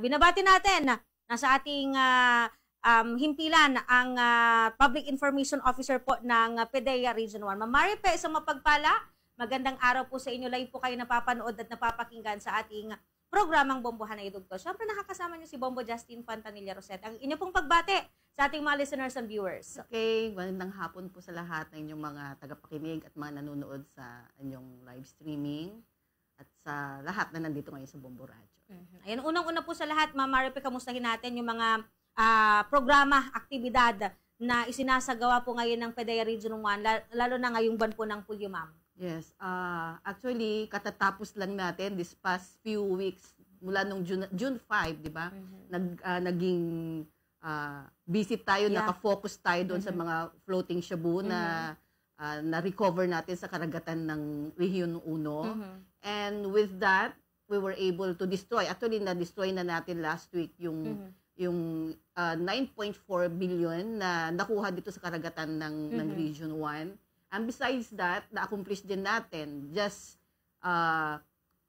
Binabati natin na sa ating himpilan ang Public Information Officer po ng PDEA Region 1. Ma'am Maripe, isang mapagpala. Magandang araw po sa inyo. Live po kayo napapanood at napapakinggan sa ating programang Bombohan na Idugtod. Siyempre nakakasama niyo si Bombo Justin Fantanilla Rosette. Ang inyo pong pagbati sa ating mga listeners and viewers. Okay, magandang hapon po sa lahat ng inyong mga tagapakinig at mga nanonood sa inyong live streaming at sa lahat na nandito ngayon sa Bombo Radio. Ayan, unang-una po sa lahat, Ma'am Maripe, kamustahin natin yung mga programa, aktibidad na isinasagawa po ngayon ng PDEA Region 1, lalo na ngayong buwan po ng Pulyo, Ma'am. Yes, actually, katatapos lang natin this past few weeks, mula nung June 5, di ba? Naging visit tayo, nakafocus tayo doon sa mga floating shabu na na-recover natin sa karagatan ng Region 1. And with that, we were able to destroy. Actually, na-destroy na natin last week yung 9.4 billion na nakuha dito sa karagatan ng Region 1. And besides that, na-accomplish din natin just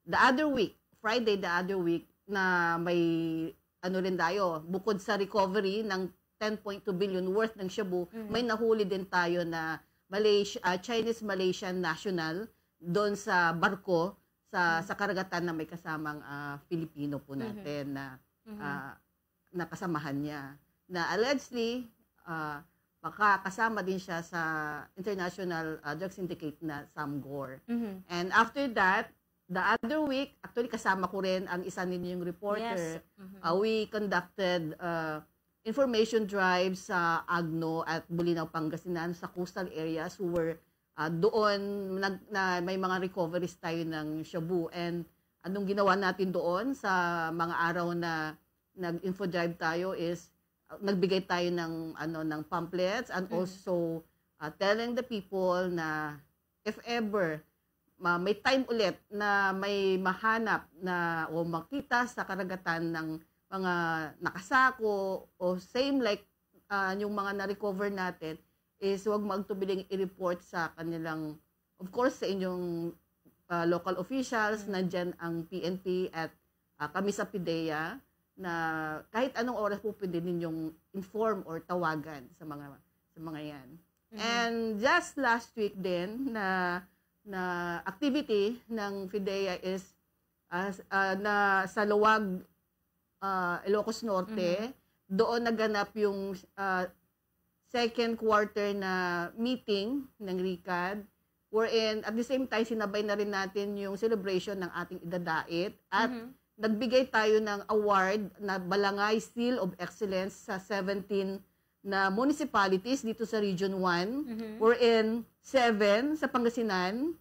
the other week, Friday the other week, na may ano rin tayo, bukod sa recovery ng 10.2 billion worth ng shabu, may nahuli din tayo na Chinese-Malaysian national doon sa barko sa karagatan na may kasamang Filipino po natin na nakasamahan niya. Na allegedly, baka kasama din siya sa international drug syndicate na Samgor. And after that, the other week, actually kasama ko rin ang isa ninyong reporter. Yes. We conducted information drives sa Agno at Bulinaw, Pangasinan sa coastal areas who were doon na may mga recoveries tayo ng shabu. And anong ginawa natin doon sa mga araw na nag-info drive tayo is nagbigay tayo ng pamphlets and also telling the people na if ever may time ulit na may mahanap na o makita sa karagatan ng mga nakasako o same like yung mga na-recover natin, is huwag magtubiling i-report sa kanilang, of course, sa inyong local officials, nandyan ang PNP at kami sa PDEA, na kahit anong oras po pwede ninyong inform or tawagan sa mga yan. And just last week din, na activity ng PDEA is na sa Luwag, Ilocos Norte, doon naganap yung second quarter na meeting ng RICAD, wherein at the same time sinabay na rin natin yung celebration ng ating idadait at nagbigay tayo ng award na Balangay Seal of Excellence sa 17 na municipalities dito sa Region 1, wherein 7 sa Pangasinan,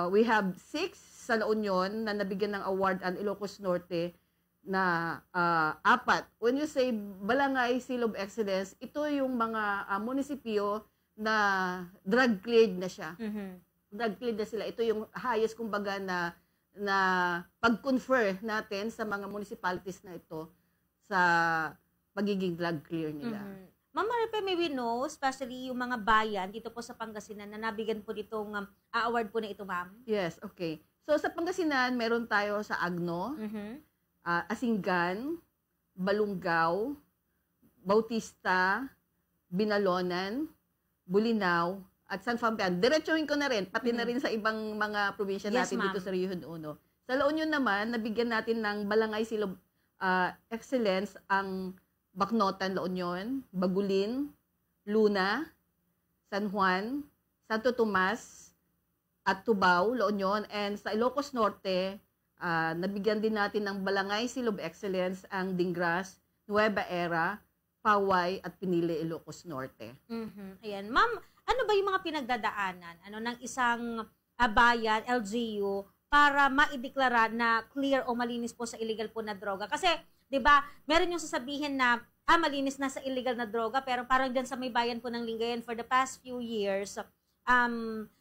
we have 6 sa La Union na nabigyan ng award ang Ilocos Norte na 4. When you say Balangay Seal of Excellence, ito yung mga munisipyo na drug cleared na siya. Drug cleared na sila. Ito yung highest kumbaga na pag-confer natin sa mga municipalities na ito sa pagiging drug clear nila. Ma'am Maripe, may we know, especially yung mga bayan dito po sa Pangasinan na nabigyan po ditong award po na ito, ma'am? Yes, okay. So sa Pangasinan, meron tayo sa Agno, Asinggan, Balungaw, Bautista, Binalonan, Bulinaw, at San Fabian. Diretsuhin ko na rin, pati na rin sa ibang mga probinsya natin dito sa Region 1. Sa La Union naman, nabigyan natin ng Balangay Seal of Excellence ang Bacnotan, La Union, Bagulin, Luna, San Juan, Santo Tomas, at Tubao, La Union. And sa Ilocos Norte, nabigyan din natin ng Balangay Seal of Excellence ang Dingras, Nueva Era, Paway, at Pinili, Ilocos Norte. Ayan. Ma'am, ano ba yung mga pinagdadaanan ng isang bayan, LGU, para maideklara na clear o malinis po sa illegal po na droga? Kasi, di ba, meron yung sasabihin na malinis na sa illegal na droga, pero parang dyan sa may bayan po ng Lingayen for the past few years,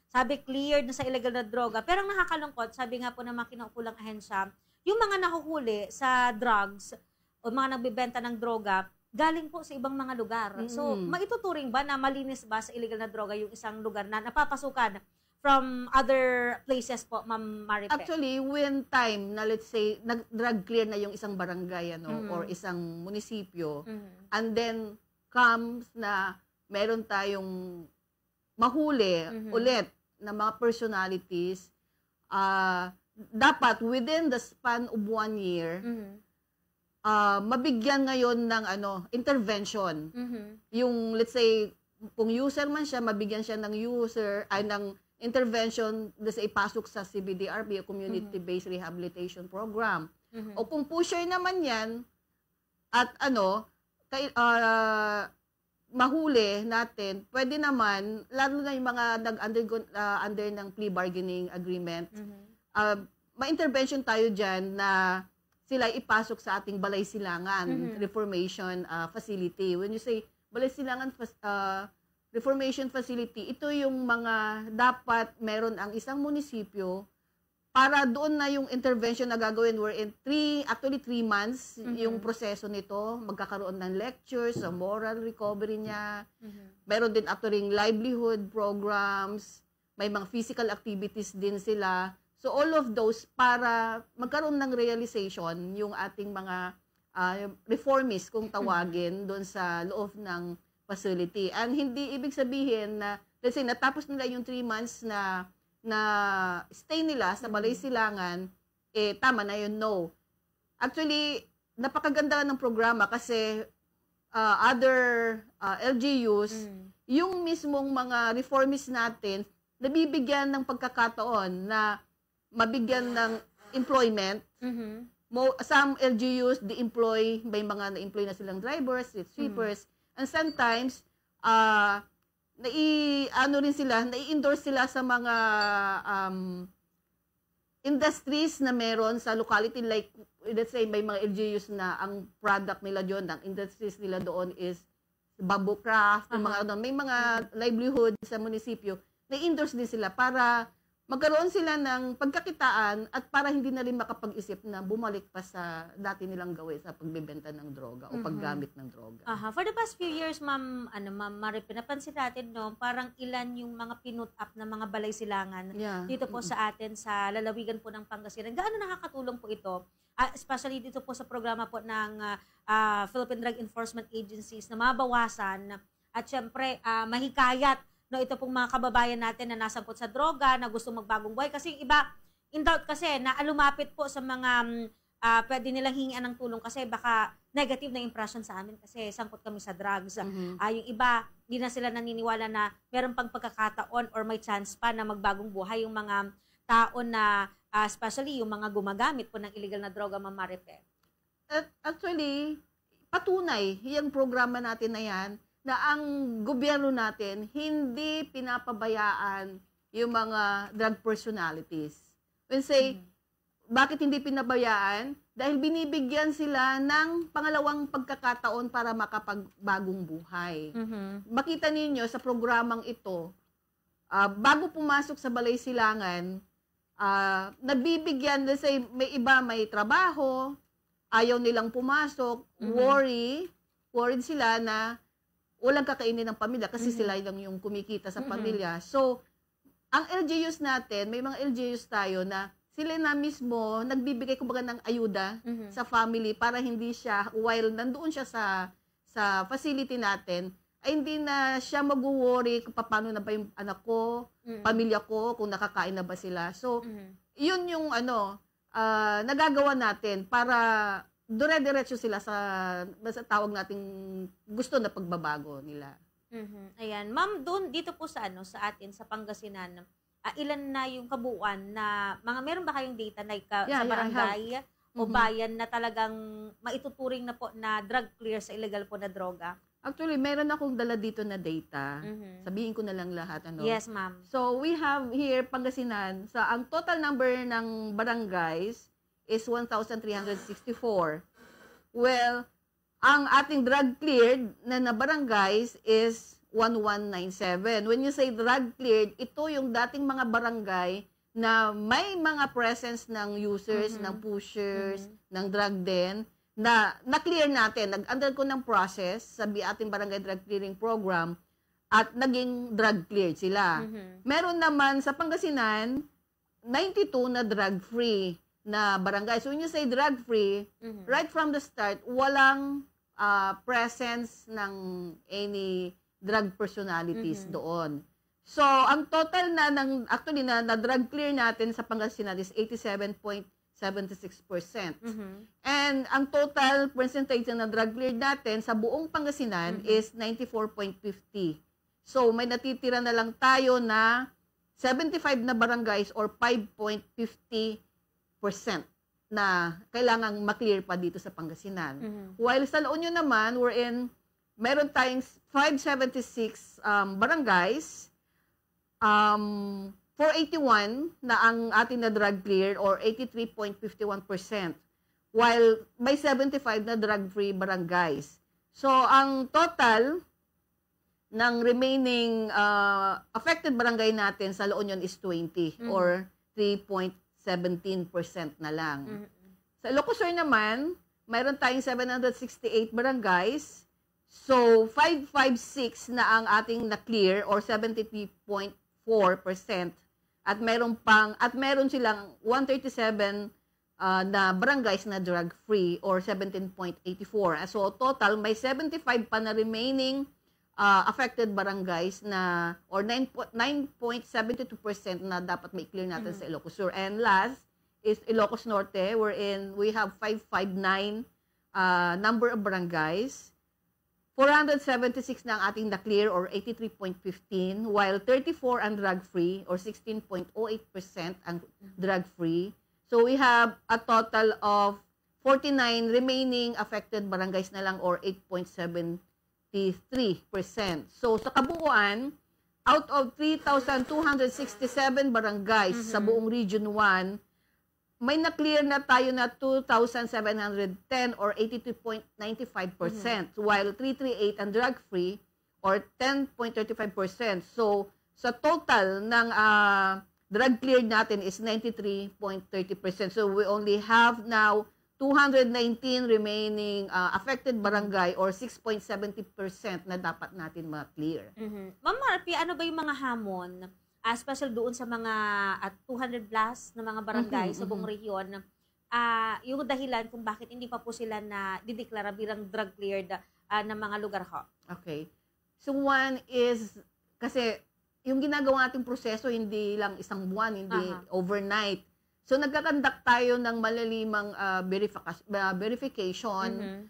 sabi cleared na sa illegal na droga. Pero ang nakakalungkot, sabi nga po ng mga kinaukulang ahensya, yung mga nahuhuli sa drugs o mga nagbibenta ng droga, galing po sa ibang mga lugar. So, maituturing ba na malinis ba sa illegal na droga yung isang lugar na napapasukan from other places po, Ma'am Maripe? Actually, when time na let's say nag-drug clear na yung isang barangay or isang munisipyo, and then comes na meron tayong mahuli ulit na mga personalities, dapat within the span of 1 year, mabigyan ngayon ng intervention. Yung let's say kung user man siya, mabigyan siya ng ng intervention, let's say ipasok sa CBDRB, Community-Based Rehabilitation Program. O kung pusher naman yan at mahuli natin, pwede naman, lalo na yung mga under ng plea bargaining agreement, ma-intervention tayo dyan na sila ipasok sa ating Balay Silangan Reformation Facility. When you say Balay Silangan Reformation Facility, ito yung mga dapat meron ang isang munisipyo para doon na yung intervention na gagawin. We're in 3 months yung proseso nito. Magkakaroon ng lectures, sa moral recovery niya. Meron din actually livelihood programs. May mga physical activities din sila. So all of those para magkaroon ng realization yung ating mga reformists kung tawagin doon sa loob ng facility. And hindi ibig sabihin na, let's say, natapos nila yung 3 months na stay nila sa Balay Silangan, tama na yun, no. Actually, napakaganda ng programa kasi other LGUs, yung mismong mga reformists natin, nabibigyan ng pagkakataon na mabigyan ng employment. Some LGUs, may mga na-employ na silang drivers, street sweepers, and sometimes, nai-endorse sila sa mga industries na meron sa locality, like, let's say, may mga LGUs na ang product nila doon, ang industries nila doon is bamboo craft, may mga livelihood sa munisipyo, nai-endorse din sila para magkaroon sila ng pagkakitaan at para hindi na rin makapag-isip na bumalik pa sa dati nilang gawin sa pagbebenta ng droga o paggamit ng droga. For the past few years, Ma'am Maripe, napansin natin, no, parang ilan yung mga pinut up na mga balay silangan dito po sa atin, sa lalawigan po ng Pangasinan. Gaano nakakatulong po ito? Especially dito po sa programa po ng Philippine Drug Enforcement Agencies na mabawasan at syempre mahikayat, no, ito pong mga kababayan natin na nasangkot sa droga, na gusto magbagong buhay. Kasi yung iba, in doubt kasi, na lumapit po sa mga pwede nilang hingian ng tulong kasi baka negative na impression sa amin kasi sangkot kami sa drugs. Yung iba, hindi na sila naniniwala na meron pang pagkakataon or may chance pa na magbagong buhay yung mga tao na, especially yung mga gumagamit po ng illegal na droga, Ma'am Maripe. Actually, patunay, yung programa natin na yan, na ang gobyerno natin hindi pinapabayaan yung mga drug personalities. When say, bakit hindi pinabayaan? Dahil binibigyan sila ng pangalawang pagkakataon para makapagbagong buhay. Makita ninyo sa programang ito, bago pumasok sa Balay Silangan, nabibigyan, let's say, may iba may trabaho, ayaw nilang pumasok, worried sila na walang kakainin ng pamilya kasi sila lang yung kumikita sa pamilya. So, ang LGUs natin, may mga LGUs tayo na sila na mismo nagbibigay kumbaga ng ayuda sa family para hindi siya, while nandoon siya sa facility natin, ay hindi na siya mag-worry kung paano na ba yung anak ko, pamilya ko, kung nakakain na ba sila. So, yun yung nagagawa natin para dire-diretso sila sa tawag nating gusto na pagbabago nila. Ayan. Ma'am, dito po sa sa atin, sa Pangasinan, ilan na yung kabuuan na meron ba kayong data na sa barangay o bayan na talagang maituturing na po na drug clear sa illegal po na droga? Actually, meron akong dala dito na data. Sabihin ko na lang lahat. Yes, ma'am. So, we have here, Pangasinan, ang total number ng barangays is 1,364. Well, ang ating drug cleared na barangays is 1,197. When you say drug cleared, ito yung dating mga barangay na may mga presence ng users, ng pushers, ng drug den, na na-clear natin. Nag-under ko ng process sa ating barangay drug clearing program. at naging drug cleared sila. Meron naman sa Pangasinan, 92 na drug-free na barangay. So when you say drug-free, right from the start, walang presence ng any drug personalities doon. So, ang total na actually na drug clear natin sa Pangasinan is 87.76%. And ang total percentage na drug clear natin sa buong Pangasinan is 94.50. So, may natitira na lang tayo na 75 na barangays or 5.50% na kailangang maklear pa dito sa Pangasinan. While sa La Union naman, meron tayong 576 barangays, 481 na ang ating na drug clear or 83.51%, while may 75 na drug-free barangays. So, ang total ng remaining affected barangay natin sa La Union is 20 or 3.17% na lang. Sa Ilocos Sur naman, mayroon tayong 768 barangays. So, 556 na ang ating na-clear or 73.4%. At meron silang 137 na barangays na drug-free or 17.84. So, total, may 75 pa na remaining affected barangays na or 9.72% na dapat may clear natin sa Ilocos Sur. And last is Ilocos Norte, wherein we have 559 number of barangays. 476 na ang ating na-clear or 83.15, while 34 ang drug-free or 16.08% ang drug-free. So we have a total of 49 remaining affected barangays na lang or 8.73%. So sa kabuuan, out of 3,267 barangays sa buong Region 1, may na-clear na tayo na 2,710 or 82.95%, while 338 ang drug-free or 10.35%. So, sa total ng drug-cleared natin is 93.30%. So, we only have now 219 remaining affected barangay or 6.70% na dapat natin ma-clear. Ma'am Marpy, ano ba yung mga hamon? Special doon sa mga 200 plus na mga barangay sa buong rehiyon, yung dahilan kung bakit hindi pa po sila na dideklara bilang drug cleared na mga lugar ho. Okay. So one is, kasi yung ginagawa nating proseso hindi lang isang buwan, hindi overnight. So nagkakandak tayo ng malalimang verification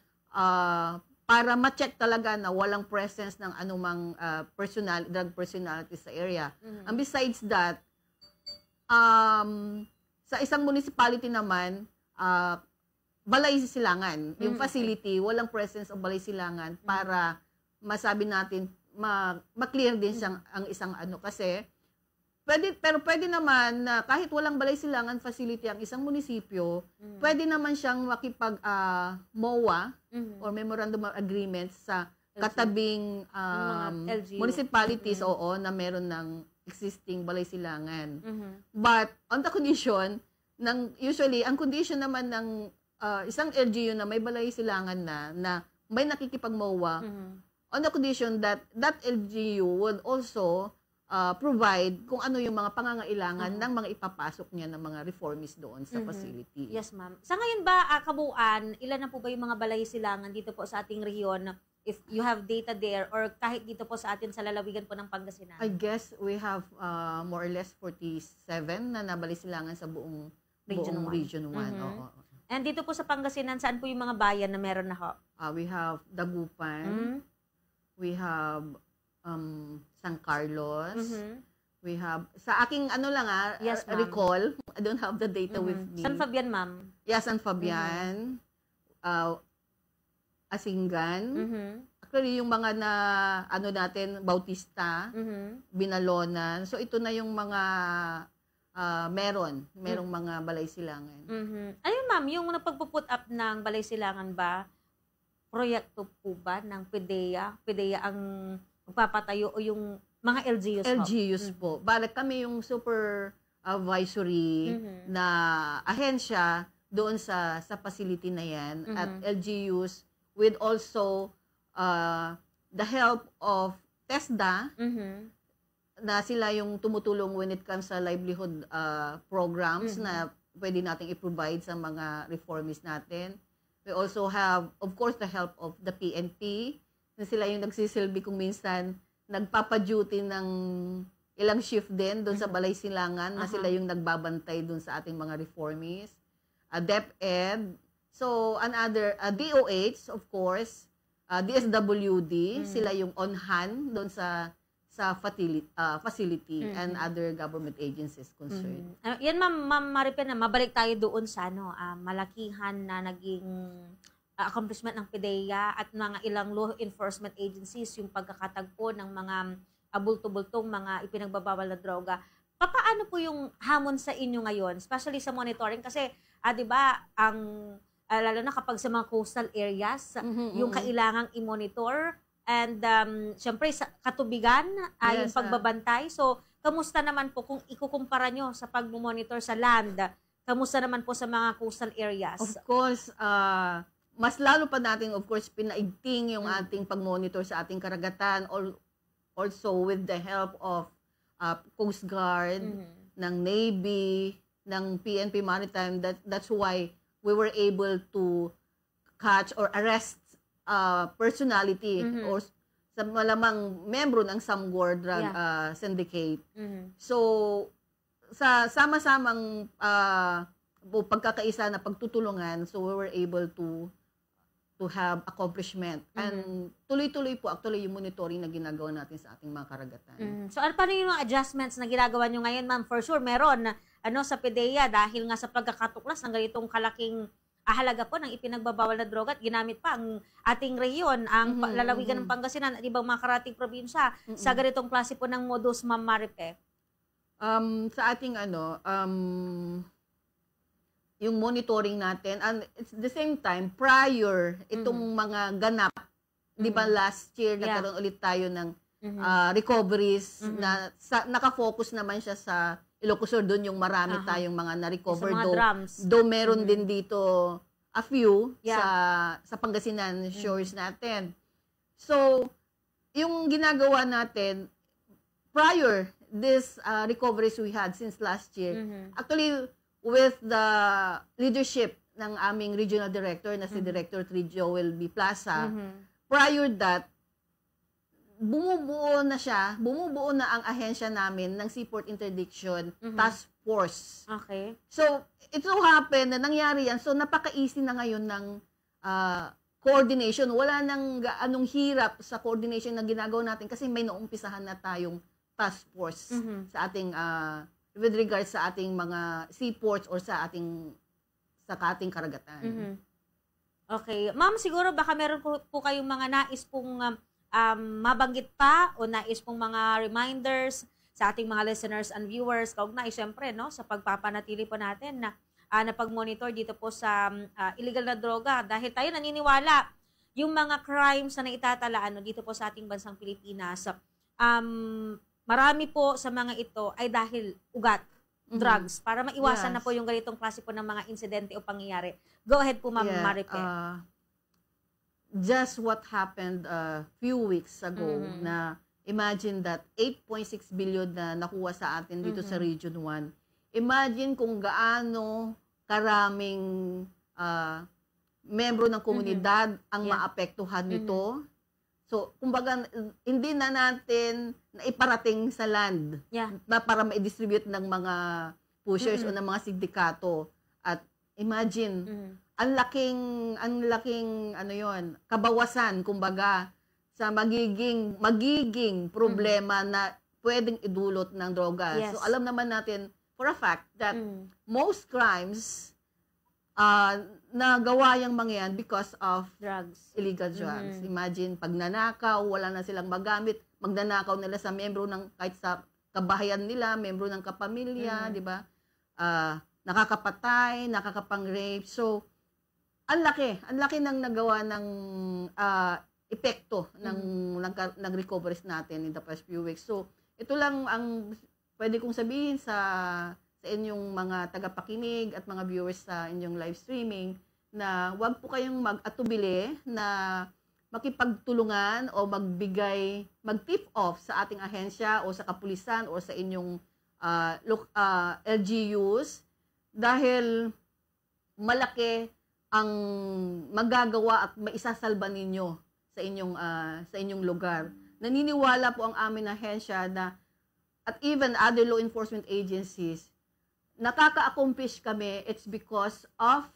para ma-check talaga na walang presence ng anumang drug personality sa area. And besides that, sa isang municipality naman, balay silangan. Yung facility, walang presence of balay silangan para masabi natin, ma-clear din siyang ang isang kasi pwede naman na kahit walang balay silangan facility ang isang munisipyo, pwede naman siyang makipag MOA or Memorandum of Agreement sa katabing municipalities na meron ng existing balay silangan. But on the condition, usually, ang condition naman ng isang LGU na may balay silangan na may nakikipag-MOA, on the condition that that LGU would also provide kung ano yung mga pangangailangan ng mga ipapasok niya ng mga reformists doon sa facility. Yes, ma'am. Sa ngayon ba, kabuuan, ilan na po ba yung mga balay silangan dito po sa ating rehiyon, if you have data there, or kahit dito po sa atin sa lalawigan po ng Pangasinan? I guess we have more or less 47 na nabalay silangan sa buong Region 1. And dito po sa Pangasinan, saan po yung mga bayan na meron na ho? We have Dagupan, we have San Carlos. We have, sa aking yes, recall, I don't have the data with me. San Fabian, ma'am? Yeah, San Fabian. Asingan. Actually, yung mga na, natin, Bautista, Binalonan. So, ito na yung mga merong mga balay silangan. Ayun, ma'am, yung napagpuput up ng balay silangan ba, proyekto po ba ng PDEA? PDEA ang magpapatayo o yung mga LGUs po? LGUs po. Balik kami yung supervisory na ahensya doon sa facility na yan at LGUs with also the help of TESDA, Mhm. na sila yung tumutulong when it comes sa livelihood programs na pwede nating i-provide sa mga reformists natin. We also have, of course, the help of the PNP, na sila yung nagsisilbi kung minsan nagpapa-duty ng ilang shift din doon sa Balay Silangan, na sila yung nagbabantay doon sa ating mga reformists. DepEd, so another, DOH, of course, DSWD, sila yung on-hand doon sa facility and other government agencies concerned. Yan, Ma'am Maripe, na mabalik tayo doon sa malakihan na naging accomplishment ng PDEA at mga ilang law enforcement agencies, yung pagkakatagpo ng mga bulto-bultong mga ipinagbabawal na droga. Paano po yung hamon sa inyo ngayon, especially sa monitoring? Kasi, di ba, lalo na kapag sa mga coastal areas, yung kailangang i-monitor. And syempre sa katubigan yung pagbabantay. So, kamusta naman po kung ikukumpara nyo sa pag-monitor sa land? Kamusta naman po sa mga coastal areas? Of course, mas lalo pa natin, of course, pinaigting yung ating pag-monitor sa ating karagatan, also with the help of Coast Guard, ng Navy, ng PNP Maritime. That's why we were able to catch or arrest personality or sa malamang membro ng Samgor drug syndicate. So, sa sama-samang pagkakaisa na pagtutulungan, so we were able to have accomplishment. And tuloy-tuloy po actually yung monitoring na ginagawa natin sa ating mga karagatan. So, paano yung mga adjustments na ginagawa nyo ngayon, ma'am? For sure, meron sa PDEA dahil nga sa pagkakatuklas ng ganitong kalaking halaga po ng ipinagbabawal na droga at ginamit pa ang ating rehiyon, ang lalawigan ng Pangasinan at ibang mga karating probinsya sa ganitong klase po ng modus, Ma'am Maripe? Sa ating yung monitoring natin, and it's the same time, prior itong mga ganap, di ba last year nagkaroon ulit tayo ng recoveries na nakafocus naman siya sa Ilocos Sur, doon yung marami tayong mga na-recover. Though meron din dito a few sa Pangasinan shores natin. So, yung ginagawa natin, prior this recoveries we had since last year, actually with the leadership ng aming regional director na si Director Tri Joel B. Plaza, prior that, bumubuo na ang ahensya namin ng Seaport Interdiction Task Force. Okay. So, it so happen na nangyari yan. So, napaka-easy na ngayon ng coordination. Wala nang anong hirap sa coordination na ginagawa natin kasi may naumpisahan na tayong task force sa ating, with regards sa ating mga seaports or sa ating karagatan. Okay. Ma'am, siguro baka meron po kayong mga nais pong mabanggit pa o nais pong mga reminders sa ating mga listeners and viewers kaugnay siyempre sa pagpapanatili po natin na pag-monitor dito po sa illegal na droga dahil tayo naniniwala yung mga crimes na naitatala dito po sa ating bansang Pilipinas, marami po sa mga ito ay dahil ugat, drugs, para maiwasan na po yung ganitong klase po ng mga insidente o pangyayari. Go ahead po, Ma'am Maripe. Just what happened a few weeks ago na imagine that 8.6 billion na nakuha sa atin dito sa Region 1. Imagine kung gaano karaming membro ng komunidad ang maapektuhan nito. So, kumbaga, hindi na natin naiparating sa land para ma-distribute ng mga pushers o ng mga sindikato. At imagine, ang laking kabawasan kumbaga sa magiging problema na pwedeng idulot ng droga. Yes. So alam naman natin for a fact that most crimes nagawa yung mga yan because of illegal drugs. Imagine pag nanakaw, wala na silang magamit, magnanakaw nila sa membro ng kahit sa kabahayan nila, membro ng kapamilya, di ba? Nakakapatay, nakakapang-rape. So ang laki ng nagawa ng epekto ng recoveries natin in the past few weeks. So, ito lang ang pwede kong sabihin sa inyong mga tagapakinig at mga viewers sa inyong live streaming na huwag po kayong mag-atubili na makipagtulungan o mag-tip off sa ating ahensya o sa kapulisan o sa inyong LGUs dahil malaki ang magagawa at maisasalba ninyo sa inyong lugar. Naniniwala po ang aming ahensya na at even other law enforcement agencies, nakaka-accomplish kami, it's because of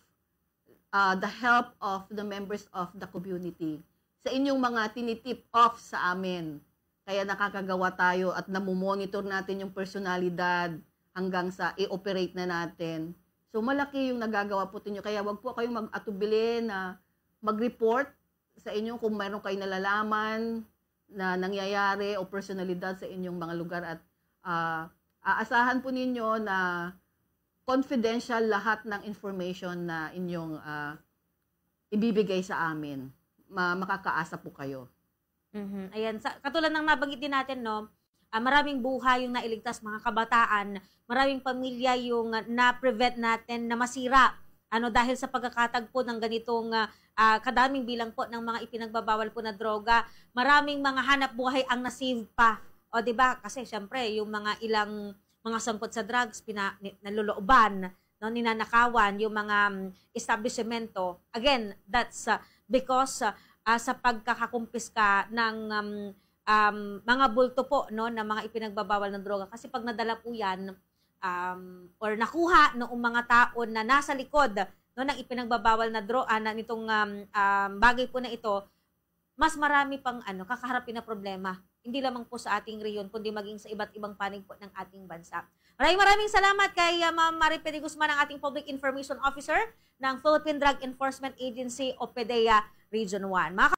the help of the members of the community. Sa inyong mga tinitip off sa amin. Kaya nakakagawa tayo at namumonitor natin yung personalidad hanggang sa i-operate na natin. So malaki yung nagagawa po ninyo. Kaya wag po kayong mag-atubili na mag-report sa inyo kung mayroon kayong nalalaman na nangyayari o personalidad sa inyong mga lugar. At aasahan po ninyo na confidential lahat ng information na inyong ibibigay sa amin. Makakaasa po kayo. Ayan, katulad ng nabanggit din natin, no, maraming buhay yung nailigtas, mga kabataan, maraming pamilya yung na-prevent natin na masira dahil sa pagkakatagpo ng ganitong kadaming bilang po ng mga ipinagbabawal po na droga. Maraming mga hanap buhay ang nasave pa. O, di ba? Kasi syempre, yung mga ilang mga sangkot sa drugs, nalulooban, no, ninanakawan, yung mga establishmento. Again, that's because sa pagkakakumpiska ng mga bulto po, no, na mga ipinagbabawal ng droga. Kasi pag nadala po yan, or nakuha noong mga tao na nasa likod, no, ng ipinagbabawal na droga, na nitong bagay po na ito, mas marami pang kakaharapin na problema. Hindi lamang po sa ating rehiyon, kundi maging sa iba't ibang panig po ng ating bansa. Maraming salamat kay Ma'am Maripe de Guzman, ang ating Public Information Officer ng Philippine Drug Enforcement Agency o PDEA Region 1.